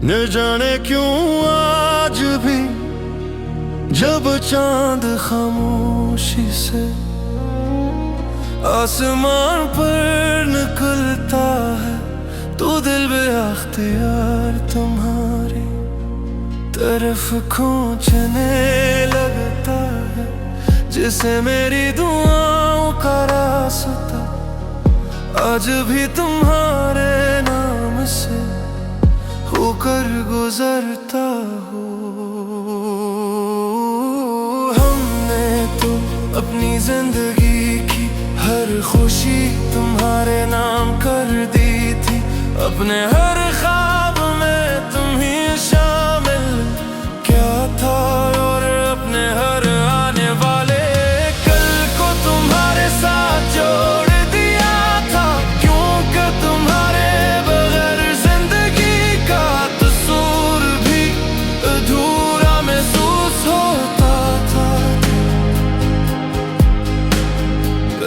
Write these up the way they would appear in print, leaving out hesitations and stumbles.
न जाने क्यों आज भी जब चांद खामोशी से आसमान पर निकलता है, तो दिल बेअख्तियार तुम्हारी तरफ खींचने लगता है, जिसे मेरी दुआओं का रास्ता आज भी तुम्हारे नाम से होकर गुजरता हो। हमने तो अपनी जिंदगी की हर खुशी तुम्हारे नाम कर दी थी, अपने हर ख्वाब में तुम ही शामिल क्या था, और अपने हर आने वाले कल को तुम्हारे साथ जोड़ दिया था, क्योंकि तुम्हारे बगैर जिंदगी का तस्वीर भी अधूरा महसूस होता था।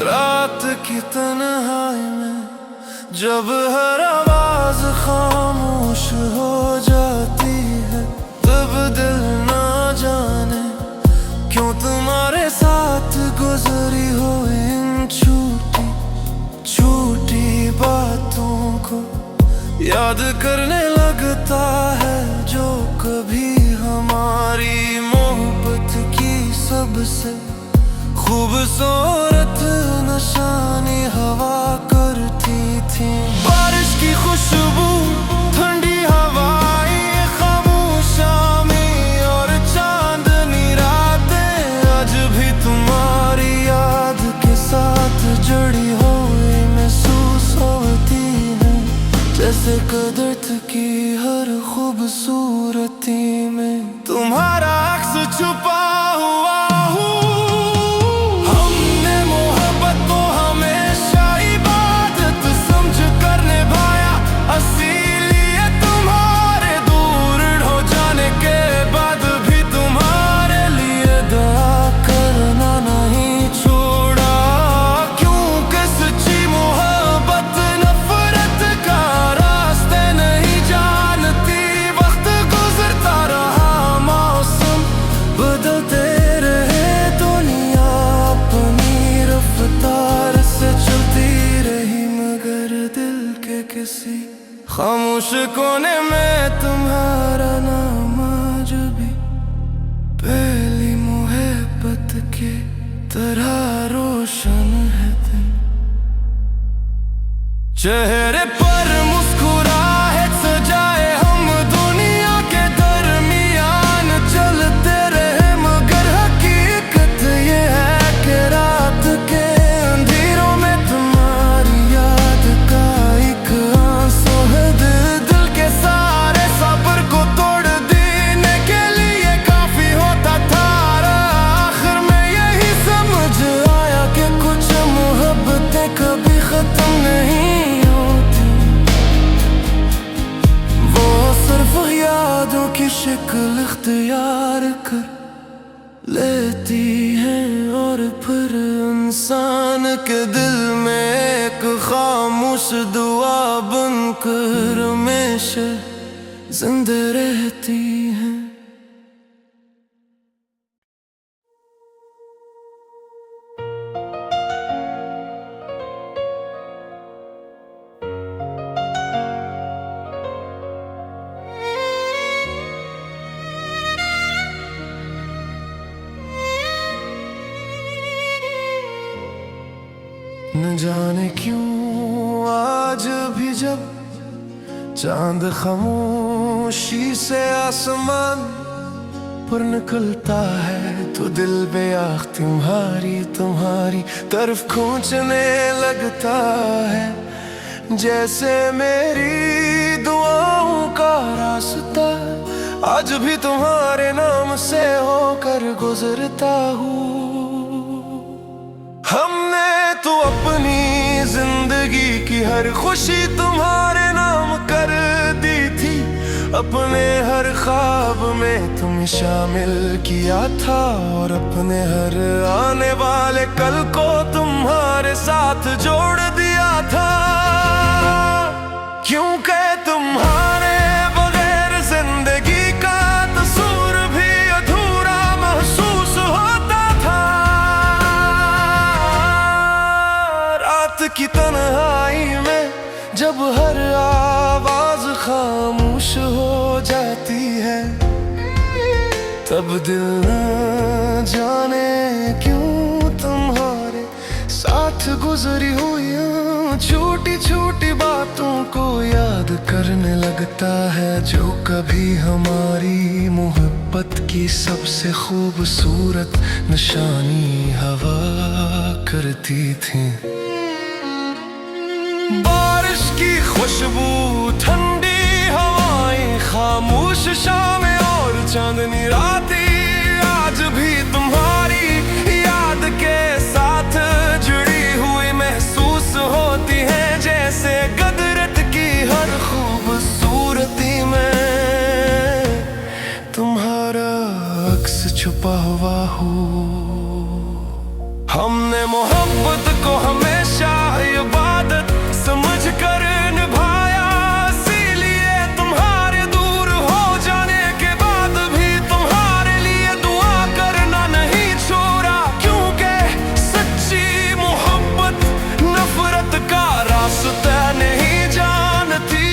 रात की तन्हाई में जब हर आवाज खामोश हो जाती है, तब दिल ना जाने क्यों तुम्हारे साथ गुजरी हो इन छोटी छोटी बातों को याद करने लगता है, जो कभी हमारी मोहब्बत की सबसे खूबसूरत निशानी हवा करती थी। बारिश की खुशबू, ठंडी हवाएं, खामोश शामें और चांदनी रातें आज भी तुम्हारी याद के साथ जड़ी हुई महसूस होती हैं, जैसे कुदरत की हर खूबसूरती में तुम्हारा अक्स छुपा हुआ हो। खामोश कोने में तुम्हारा नाम आज भी पहली मोहब्बत के तरह रोशन है दिन। चेहरे पर मुस्कुराहट सजाए हम दुनिया के दरमियान चलते रहे, मगर हकीकत ये है कि रात के अंधेरों में तुम्हारी याद का एक आंसू है। दिल के सारे सब्र को तोड़ देने के लिए काफी होता था, आखिर में यही समझ आया कि कुछ मोहब्बतें कभी खत्म नहीं होती, वो सिर्फ यादों की शक्ल इख्तियार कर लेती हैं, और फिर इंसान के दिल में एक खामोश दुआ बनकर हमेशा जिंदा रहती हैं। न जाने क्यों आज भी जब चांद खामोशी से आसमान पर निकलता है, तो दिल बेआख तुम्हारी तरफ खींचने लगता है, जैसे मेरी दुआओं का रास्ता आज भी तुम्हारे नाम से होकर गुजरता हूँ। हमने तो अपनी जिंदगी की हर खुशी तुम्हारे नाम कर दी थी, अपने हर ख्वाब में तुम्हें शामिल किया था, और अपने हर आने वाले कल को तुम्हारे साथ जोड़ दिया था, क्योंकि तुम्हारे बगैर की तन्हाई में जब हर आवाज खामोश हो जाती है, तब दिल न जाने क्यों तुम्हारे साथ गुजरी हुई छोटी छोटी बातों को याद करने लगता है, जो कभी हमारी मोहब्बत की सबसे खूबसूरत निशानी हवा करती थी। बारिश की खुशबू, ठंडी हवाएं, खामोश शामें और चांदनी रातें आज भी तुम्हारी याद के साथ जुड़ी हुई महसूस होती है, जैसे कुदरत की हर खूबसूरती में तुम्हारा अक्स छुपा हुआ हो। हमने मोहब्बत को हमेशा इबादत समझ कर निभाया, इसीलिए तुम्हारे दूर हो जाने के बाद भी तुम्हारे लिए दुआ करना नहीं छोड़ा, क्योंकि सच्ची मोहब्बत नफरत का रास्ता नहीं जानती।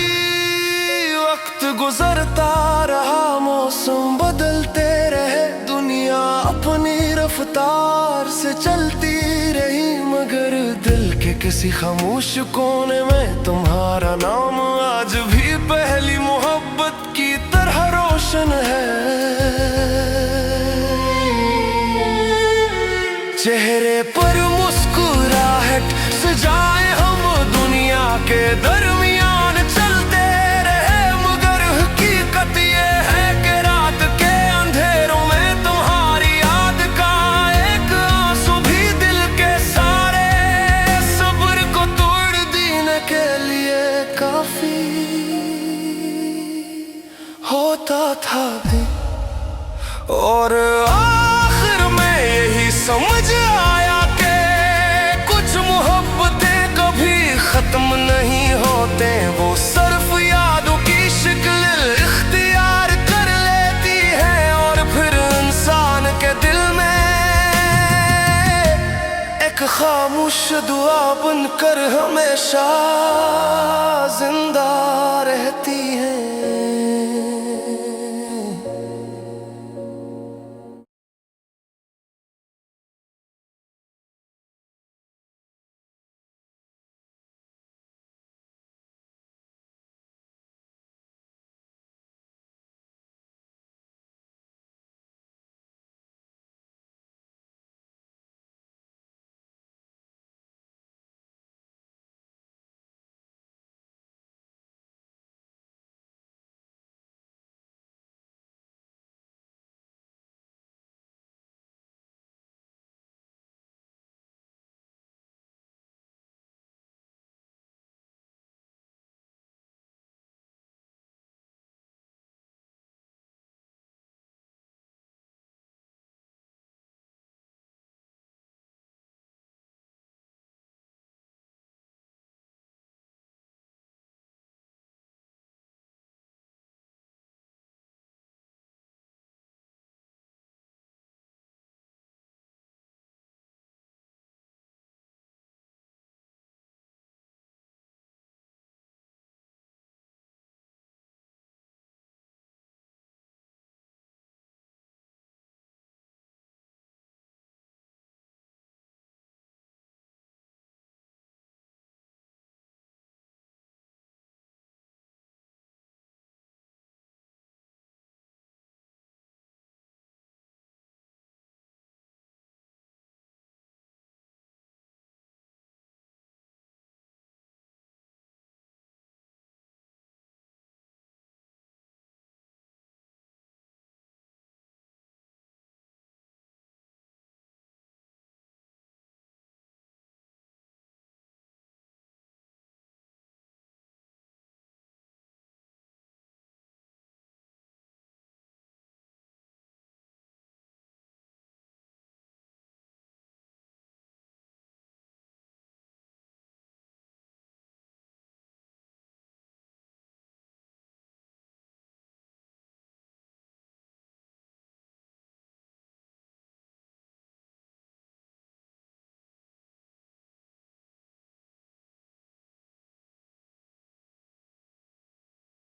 वक्त गुजरता रहा, मौसम बदलते रहे, दुनिया अपनी रफ्तार से चलती रही, मगर दिल के किसी खामोश कोने में तुम्हारा नाम आज भी पहली मोहब्बत की तरह रोशन है। चेहरे पर मुस्कुराहट सजाए हम दुनिया के दरमियान चलते रहे, मगर हकीकत ये है कि रात के अंधेरों में तुम्हारी याद का एक आंसू भी दिल के सारे सब्र को तोड़ देने के लिए काफी होता था भी। और आखिर में यही समझ आया कि कुछ मोहब्बतें कभी खत्म नहीं होते, वो सिर्फ यादों की शक्ल इख्तियार कर लेती है, और फिर इंसान के दिल में एक खामोश दुआ बनकर हमेशा जिंदा रहती है।